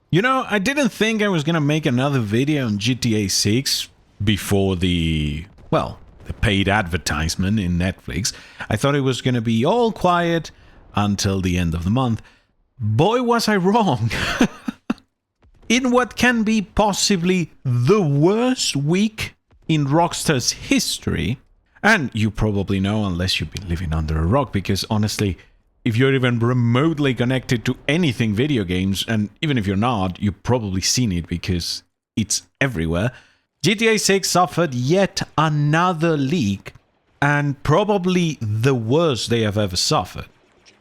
You know, I didn't think I was gonna make another video on GTA 6 before the paid advertisement in Netflix. I thought it was gonna be all quiet until the end of the month. Boy, was I wrong. In what can be possibly the worst week in Rockstar's history, and you probably know unless you've been living under a rock, because honestly, if you're even remotely connected to anything video games, and even if you're not, you've probably seen it because it's everywhere, GTA 6 suffered yet another leak, and probably the worst they have ever suffered.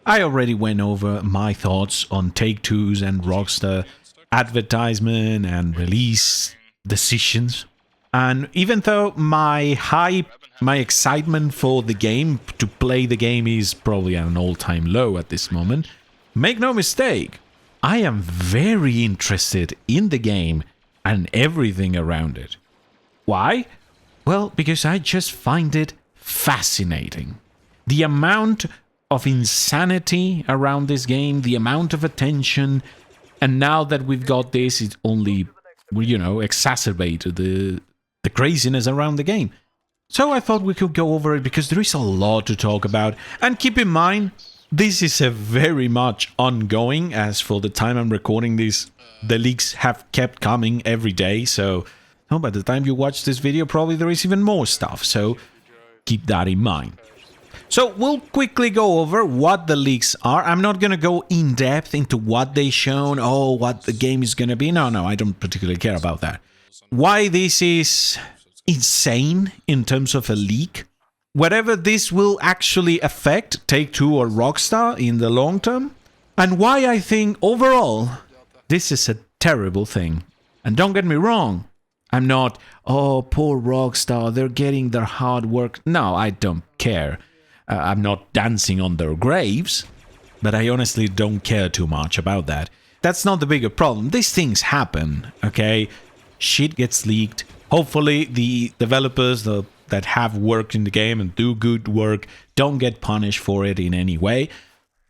I already went over my thoughts on Take-Two's and Rockstar advertisement and release decisions. And even though my hype, my excitement for the game, to play the game, is probably at an all-time low at this moment, make no mistake, I am very interested in the game and everything around it. Why? Well, because I just find it fascinating. The amount of insanity around this game, the amount of attention, and now that we've got this, it only, exacerbated the craziness around the game. So I thought we could go over it because there is a lot to talk about. And keep in mind, this is a very much ongoing, as for the time I'm recording this, the leaks have kept coming every day. So by the time you watch this video, probably there is even more stuff. So keep that in mind. So we'll quickly go over what the leaks are. I'm not going to go in depth into what they shown, what the game is going to be. No, I don't particularly care about that. Why this is insane in terms of a leak, whatever this will actually affect Take-Two or Rockstar in the long term, and why I think overall this is a terrible thing. And don't get me wrong, I'm not, poor Rockstar, they're getting their hard work. No, I don't care. I'm not dancing on their graves, but I honestly don't care too much about that. That's not the bigger problem. These things happen, okay? Shit gets leaked. Hopefully the developers that have worked in the game and do good work don't get punished for it in any way.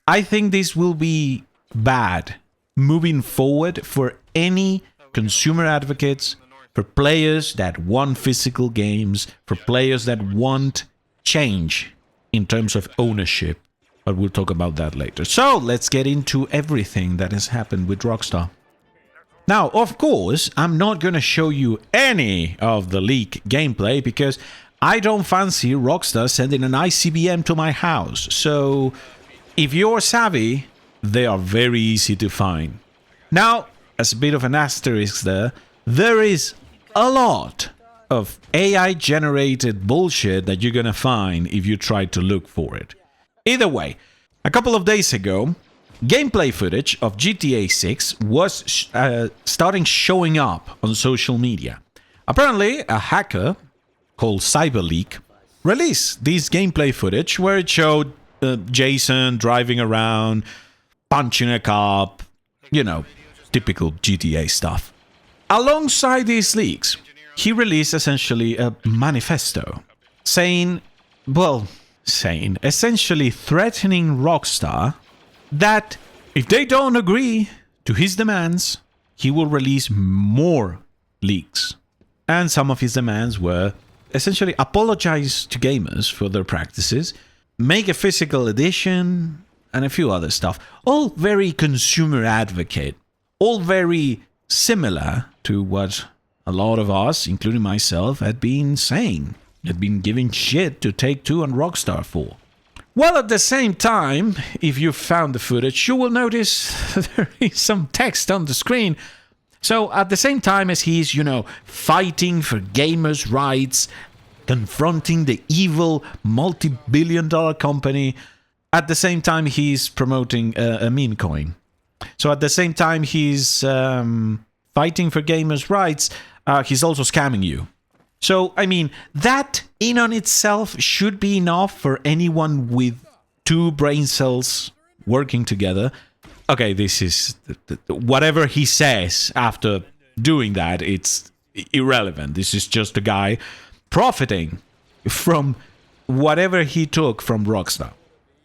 I think this will be bad moving forward for any consumer advocates, for players that want physical games, for players that want change in terms of ownership. But we'll talk about that later. So let's get into everything that has happened with Rockstar. Now, of course, I'm not going to show you any of the leak gameplay because I don't fancy Rockstar sending an ICBM to my house. So if you're savvy, they are very easy to find. Now, as a bit of an asterisk there is a lot of AI-generated bullshit that you're going to find if you try to look for it. Either way, a couple of days ago, gameplay footage of GTA 6 was starting showing up on social media. Apparently, a hacker called CyberLeak released this gameplay footage where it showed Jason driving around, punching a cop, typical GTA stuff. Alongside these leaks, he released essentially a manifesto essentially threatening Rockstar that if they don't agree to his demands, he will release more leaks. And some of his demands were essentially apologize to gamers for their practices, make a physical edition, and a few other stuff. All very consumer advocate, all very similar to what a lot of us, including myself, had been saying, had been giving shit to Take-Two and Rockstar for. Well, at the same time, if you found the footage, you will notice there is some text on the screen. So at the same time as he's, fighting for gamers' rights, confronting the evil multi-billion-dollar company, at the same time he's promoting a meme coin. So at the same time he's fighting for gamers' rights, he's also scamming you. So, that in on itself should be enough for anyone with two brain cells working together. Okay, this is... whatever he says after doing that, it's irrelevant. This is just a guy profiting from whatever he took from Rockstar.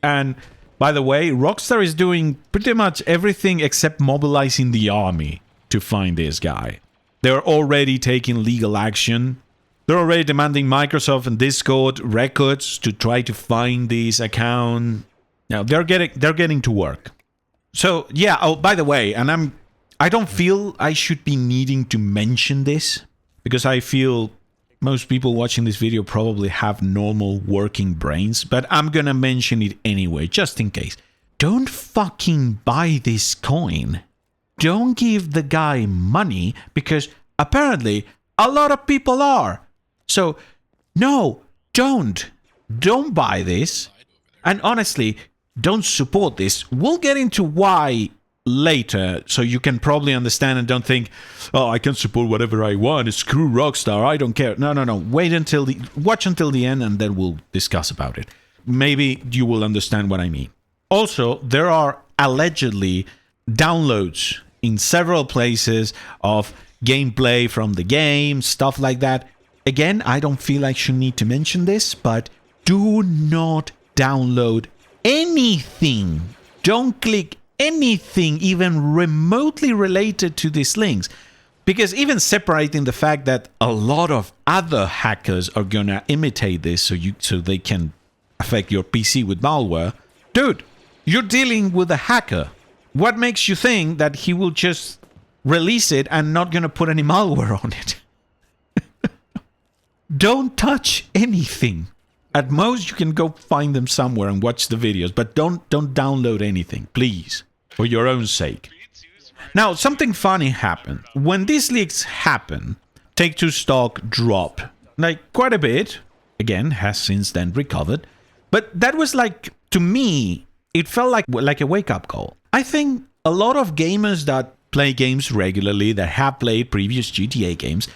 And, by the way, Rockstar is doing pretty much everything except mobilizing the army. to find this guy. They're already taking legal action. They're already demanding Microsoft and Discord records to try to find this account. Now they're getting to work. So yeah. Oh, by the way, and I don't feel I should be needing to mention this because I feel most people watching this video probably have normal working brains, but I'm gonna mention it anyway, just in case. Don't fucking buy this coin. Don't give the guy money because apparently a lot of people are. So no, don't buy this. And honestly, don't support this. We'll get into why later, so you can probably understand and don't think, oh, I can support whatever I want. Screw Rockstar. I don't care. No. Watch until the end, and then we'll discuss about it. Maybe you will understand what I mean. Also, there are allegedly downloads in several places of gameplay from the game, stuff like that. Again, I don't feel I should need to mention this, but do not download anything. Don't click anything even remotely related to these links, because even separating the fact that a lot of other hackers are gonna imitate this so they can affect your PC with malware, dude, you're dealing with a hacker. What makes you think that he will just release it and not gonna put any malware on it? Don't touch anything. At most, you can go find them somewhere and watch the videos, but don't download anything, please, for your own sake. Now, something funny happened. When these leaks happen, Take-Two stock dropped, like quite a bit. Again, has since then recovered. But that was like, to me, it felt like a wake-up call. I think a lot of gamers that play games regularly, that have played previous GTA games,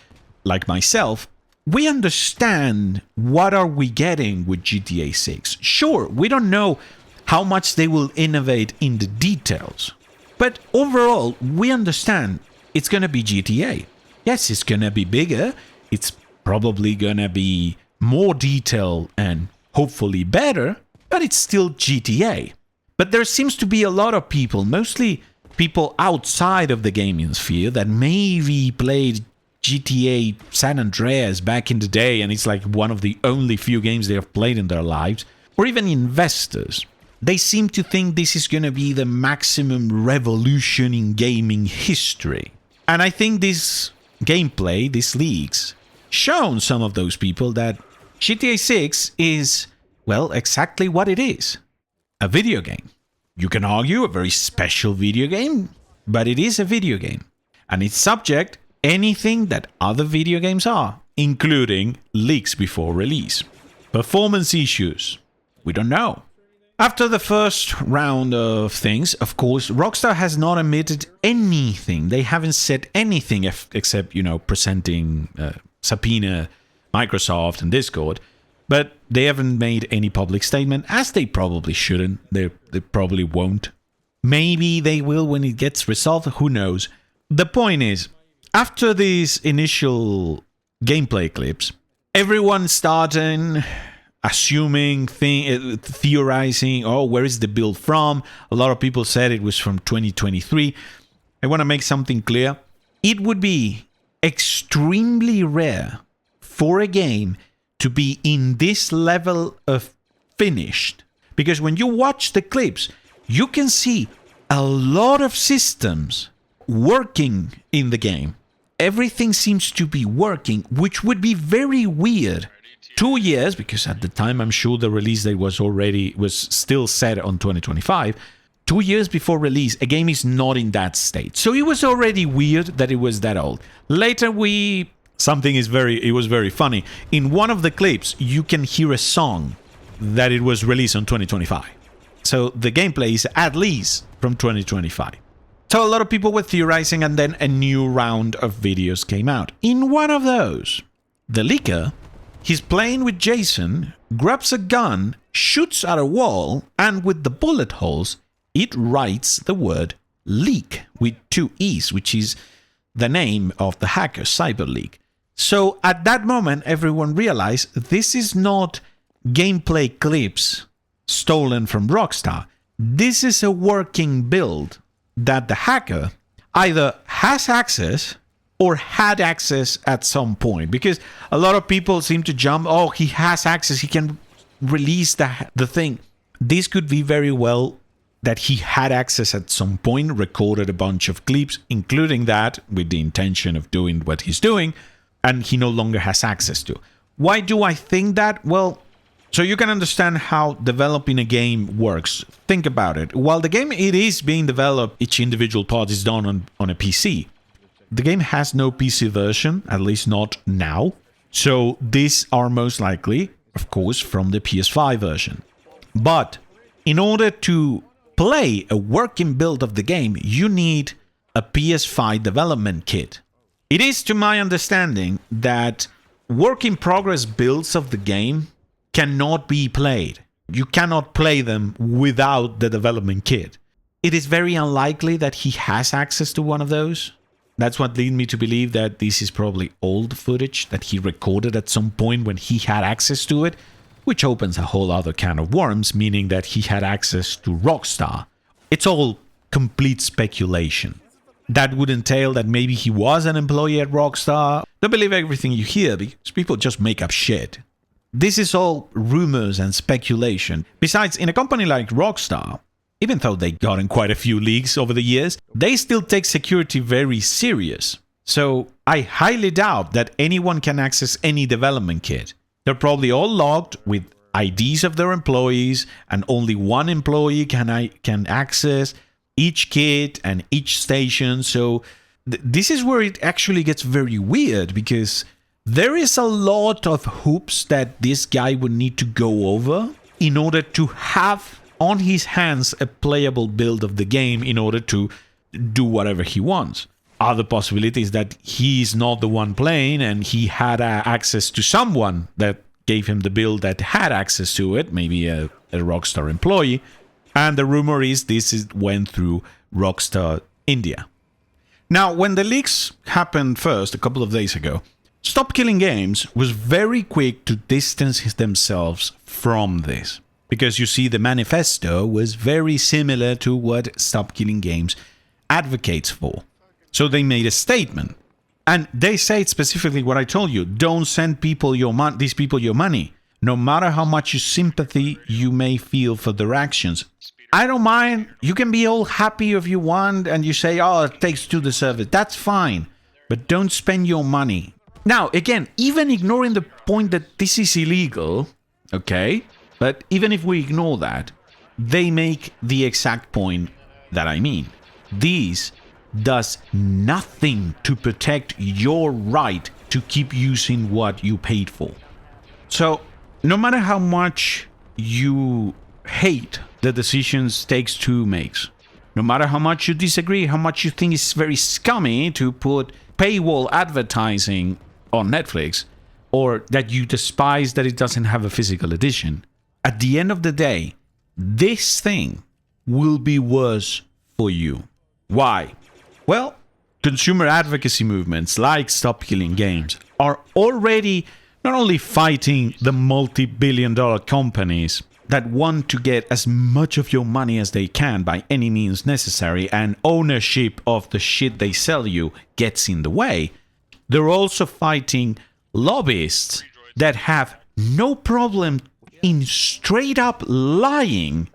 like myself, we understand what are we getting with GTA 6. Sure, we don't know how much they will innovate in the details. But overall, we understand it's going to be GTA. Yes, it's going to be bigger. It's probably going to be more detailed and hopefully better, but it's still GTA. But there seems to be a lot of people, mostly people outside of the gaming sphere, that maybe played GTA San Andreas back in the day, and it's like one of the only few games they have played in their lives, or even investors. They seem to think this is going to be the maximum revolution in gaming history. And I think this gameplay, these leaks, shown some of those people that GTA 6 is, well, exactly what it is. A video game. You can argue a very special video game, but it is a video game. And it's subject anything that other video games are, including leaks before release. Performance issues. We don't know. After the first round of things, of course, Rockstar has not admitted anything. They haven't said anything except, presenting subpoena Microsoft and Discord. But they haven't made any public statement, as they probably shouldn't. They probably won't. Maybe they will when it gets resolved. Who knows? The point is, after these initial gameplay clips, everyone started assuming, theorizing, oh, where is the build from? A lot of people said it was from 2023. I want to make something clear. It would be extremely rare for a game to be in this level of finished. Because when you watch the clips, you can see a lot of systems working in the game. Everything seems to be working, which would be very weird. 2 years, because at the time I'm sure the release date was still set on 2025. 2 years before release, a game is not in that state. So it was already weird that it was that old. Later it was very funny. In one of the clips, you can hear a song that it was released on 2025. So the gameplay is at least from 2025. So a lot of people were theorizing, and then a new round of videos came out. In one of those, the leaker, he's playing with Jason, grabs a gun, shoots at a wall, and with the bullet holes, it writes the word leak with 2 E's, which is the name of the hacker, CyberLeak. So at that moment, everyone realized this is not gameplay clips stolen from Rockstar. This is a working build that the hacker either has access or had access at some point, because a lot of people seem to jump, oh, he has access, he can release the thing. This could be very well that he had access at some point, recorded a bunch of clips, including that with the intention of doing what he's doing, and he no longer has access to. Why do I think that? Well, so you can understand how developing a game works. Think about it. While the game it is being developed, each individual part is done on a PC. The game has no PC version, at least not now. So these are most likely, of course, from the PS5 version. But in order to play a working build of the game, you need a PS5 development kit. It is, to my understanding, that work in progress builds of the game cannot be played. You cannot play them without the development kit. It is very unlikely that he has access to one of those. That's what leads me to believe that this is probably old footage that he recorded at some point when he had access to it, which opens a whole other can of worms, meaning that he had access to Rockstar. It's all complete speculation. That would entail that maybe he was an employee at Rockstar. Don't believe everything you hear, because people just make up shit. This is all rumors and speculation. Besides, in a company like Rockstar, even though they've gotten quite a few leaks over the years, they still take security very serious. So I highly doubt that anyone can access any development kit. They're probably all logged with IDs of their employees, and only one employee can access each kit and each station. So this is where it actually gets very weird, because there is a lot of hoops that this guy would need to go over in order to have on his hands a playable build of the game in order to do whatever he wants. Other possibilities that he's not the one playing and he had access to someone that gave him the build that had access to it, maybe a Rockstar employee. And the rumor is went through Rockstar India. Now, when the leaks happened first, a couple of days ago, Stop Killing Games was very quick to distance themselves from this. Because you see, the manifesto was very similar to what Stop Killing Games advocates for. So they made a statement. And they said specifically what I told you. Don't send these people your money. No matter how much sympathy you may feel for their actions. I don't mind. You can be all happy if you want and you say, oh, it takes two to serve it. That's fine. But don't spend your money. Now, again, even ignoring the point that this is illegal, okay? But even if we ignore that, they make the exact point that I mean. This does nothing to protect your right to keep using what you paid for. So, no matter how much you hate the decisions Takes-Two makes, no matter how much you disagree, how much you think it's very scummy to put paywall advertising on Netflix, or that you despise that it doesn't have a physical edition, at the end of the day, this thing will be worse for you. Why? Well, consumer advocacy movements like Stop Killing Games are already not only fighting the multi-billion-dollar companies that want to get as much of your money as they can by any means necessary, and ownership of the shit they sell you gets in the way, they're also fighting lobbyists that have no problem in straight up lying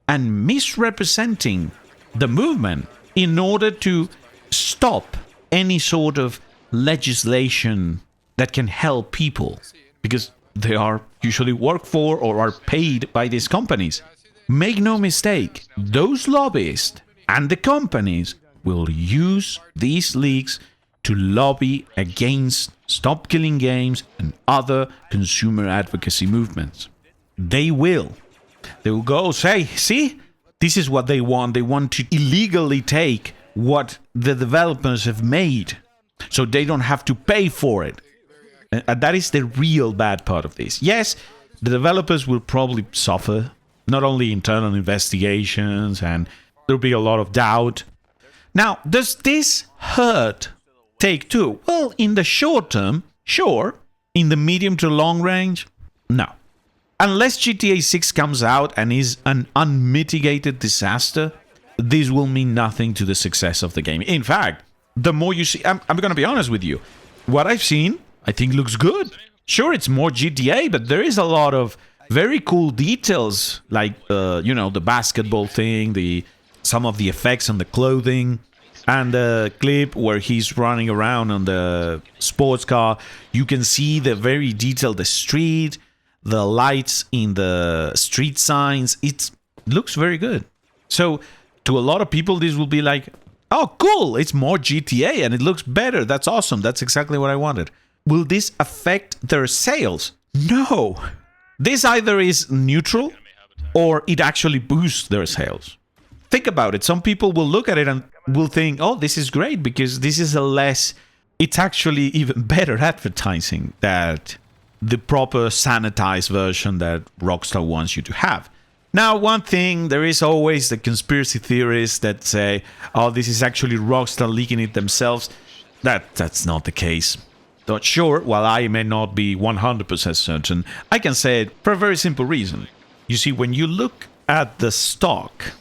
and misrepresenting the movement in order to stop any sort of legislation that can help people, because they are usually work for or are paid by these companies. Make no mistake, those lobbyists and the companies will use these leaks to lobby against Stop Killing Games and other consumer advocacy movements. They will go say, see, this is what they want. They want to illegally take what the developers have made so they don't have to pay for it. And that is the real bad part of this. Yes, the developers will probably suffer, not only internal investigations, and there'll be a lot of doubt. Now, does this hurt Take-Two? Well, in the short term, sure. In the medium to long range, no. Unless GTA 6 comes out and is an unmitigated disaster, this will mean nothing to the success of the game. In fact, the more you see. I'm going to be honest with you. What I've seen, I think looks good. Sure, it's more GTA, but there is a lot of very cool details, like the basketball thing, some of the effects on the clothing, and the clip where he's running around on the sports car. You can see the very detailed the street, the lights in the street signs. It looks very good. So to a lot of people, this will be like, oh, cool, it's more GTA and it looks better. That's awesome. That's exactly what I wanted. Will this affect their sales? No. This either is neutral or it actually boosts their sales. Think about it. Some people will look at it and will think, oh, this is great because this is it's actually even better advertising than the proper sanitized version that Rockstar wants you to have. Now, one thing, there is always the conspiracy theorists that say, oh, this is actually Rockstar leaking it themselves. That's not the case. But sure, while I may not be 100% certain, I can say it for a very simple reason. You see, when you look at the stock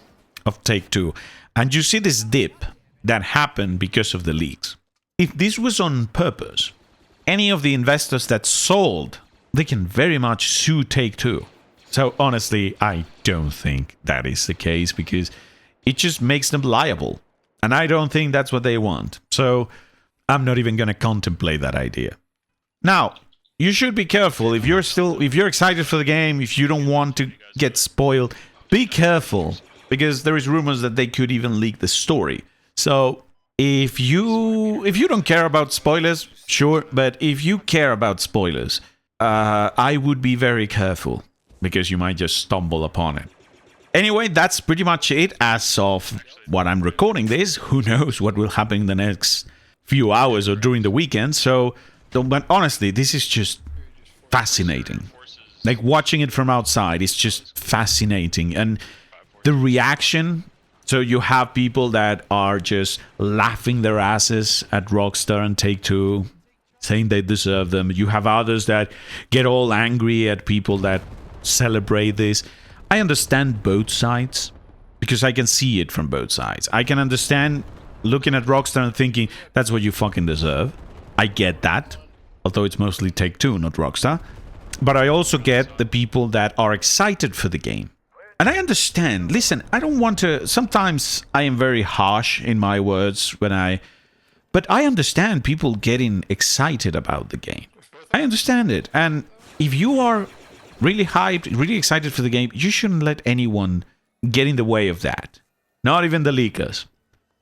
of Take-Two and you see this dip that happened because of the leaks, if this was on purpose, any of the investors that sold, they can very much sue Take-Two. So honestly, I don't think that is the case because it just makes them liable. And I don't think that's what they want. So I'm not even going to contemplate that idea. Now, you should be careful. If you're excited for the game, if you don't want to get spoiled, be careful because there is rumors that they could even leak the story. So if you don't care about spoilers, sure, but if you care about spoilers, I would be very careful because you might just stumble upon it. Anyway, that's pretty much it as of what I'm recording this. Who knows what will happen in the next few hours or during the weekend. So, but honestly, this is just fascinating. Like watching it from outside, it's just fascinating. And the reaction, so you have people that are just laughing their asses at Rockstar and Take-Two, saying they deserve them. You have others that get all angry at people that celebrate this. I understand both sides because I can see it from both sides. I can understand looking at Rockstar and thinking, that's what you fucking deserve. I get that, although it's mostly Take-Two, not Rockstar. But I also get the people that are excited for the game. And I understand. Listen, I don't want to... Sometimes I am very harsh in my words but I understand people getting excited about the game. I understand it. And if you are really hyped, really excited for the game, you shouldn't let anyone get in the way of that. Not even the leakers.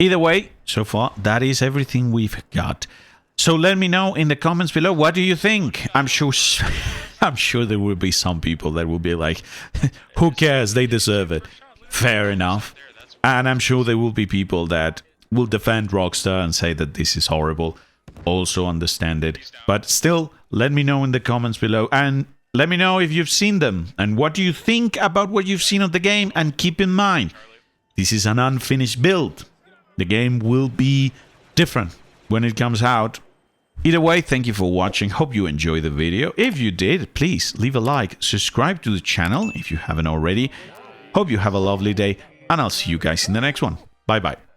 Either way, so far, that is everything we've got. So let me know in the comments below, what do you think? I'm sure there will be some people that will be like, who cares? They deserve it. Fair enough. And I'm sure there will be people that will defend Rockstar and say that this is horrible. Also understand it. But still, let me know in the comments below. And let me know if you've seen them. And what do you think about what you've seen of the game? And keep in mind, this is an unfinished build. The game will be different when it comes out. Either way, thank you for watching. Hope you enjoyed the video. If you did, please leave a like. Subscribe to the channel if you haven't already. Hope you have a lovely day. And I'll see you guys in the next one. Bye-bye.